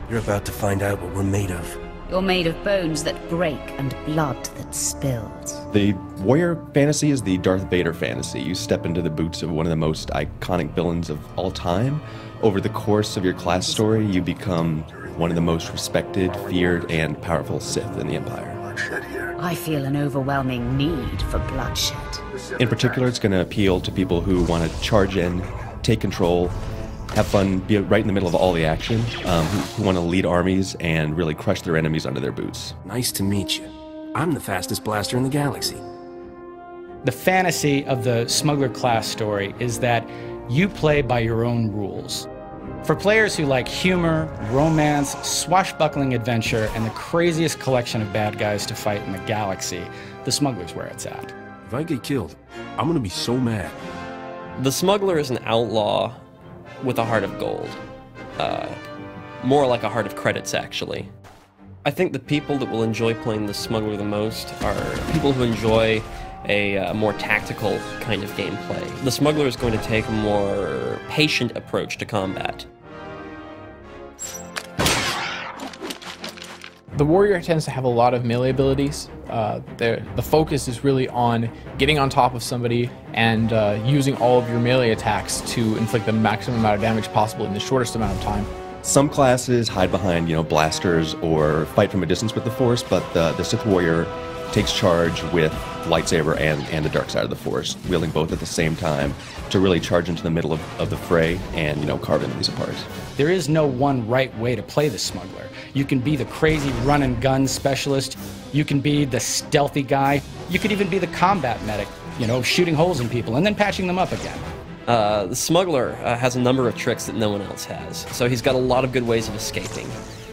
You're about to find out what we're made of. You're made of bones that break and blood that spills. The warrior fantasy is the Darth Vader fantasy. You step into the boots of one of the most iconic villains of all time. Over the course of your class story, you become one of the most respected, feared, and powerful Sith in the Empire. I feel an overwhelming need for bloodshed. In particular, it's going to appeal to people who want to charge in, take control, have fun, be right in the middle of all the action, who want to lead armies and really crush their enemies under their boots. Nice to meet you. I'm the fastest blaster in the galaxy. The fantasy of the smuggler class story is that you play by your own rules. For players who like humor, romance, swashbuckling adventure, and the craziest collection of bad guys to fight in the galaxy, the smuggler's where it's at. If I get killed, I'm gonna be so mad. The smuggler is an outlaw with a heart of gold. More like a heart of credits, actually. I think the people that will enjoy playing the smuggler the most are people who enjoy a more tactical kind of gameplay. The smuggler is going to take a more patient approach to combat. The warrior tends to have a lot of melee abilities. The focus is really on getting on top of somebody and using all of your melee attacks to inflict the maximum amount of damage possible in the shortest amount of time. Some classes hide behind, blasters or fight from a distance with the Force, but the Sith warrior takes charge with lightsaber and the dark side of the Force, wielding both at the same time to really charge into the middle of the fray and, carve enemies apart. There is no one right way to play the smuggler. You can be the crazy run and gun specialist, you can be the stealthy guy, you could even be the combat medic, shooting holes in people and then patching them up again. The smuggler has a number of tricks that no one else has, so he's got a lot of good ways of escaping.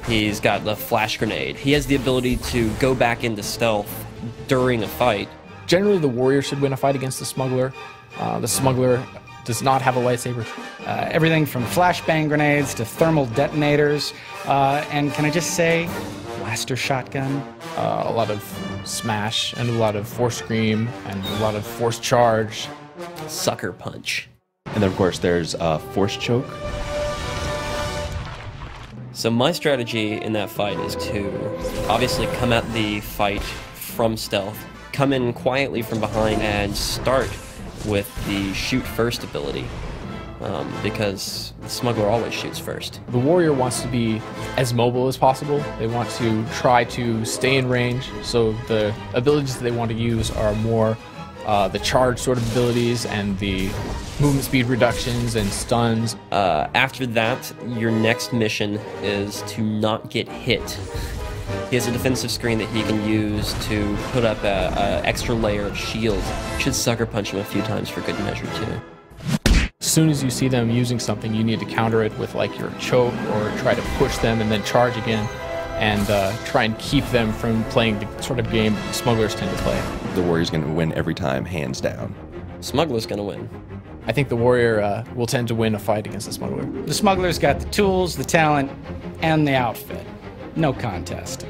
He's got the flash grenade. He has the ability to go back into stealth during a fight. Generally, the warrior should win a fight against the smuggler. The smuggler does not have a lightsaber. Everything from flashbang grenades to thermal detonators, and can I just say, blaster shotgun? A lot of smash and a lot of force scream and a lot of force charge. Sucker punch. And then, of course, there's force choke. So my strategy in that fight is to obviously come at the fight from stealth, come in quietly from behind, and start with the shoot first ability, because the smuggler always shoots first. The warrior wants to be as mobile as possible. They want to try to stay in range, so the abilities that they want to use are more the charge sort of abilities and the movement speed reductions and stuns. After that, your next mission is to not get hit. He has a defensive screen that he can use to put up an extra layer of shield. Should sucker punch him a few times for good measure too. As soon as you see them using something, you need to counter it with like your choke or try to push them and then charge again and try and keep them from playing the sort of game smugglers tend to play. The warrior's going to win every time, hands down. Smuggler's going to win. I think the warrior will tend to win a fight against the smuggler. The smuggler's got the tools, the talent, and the outfit. No contest.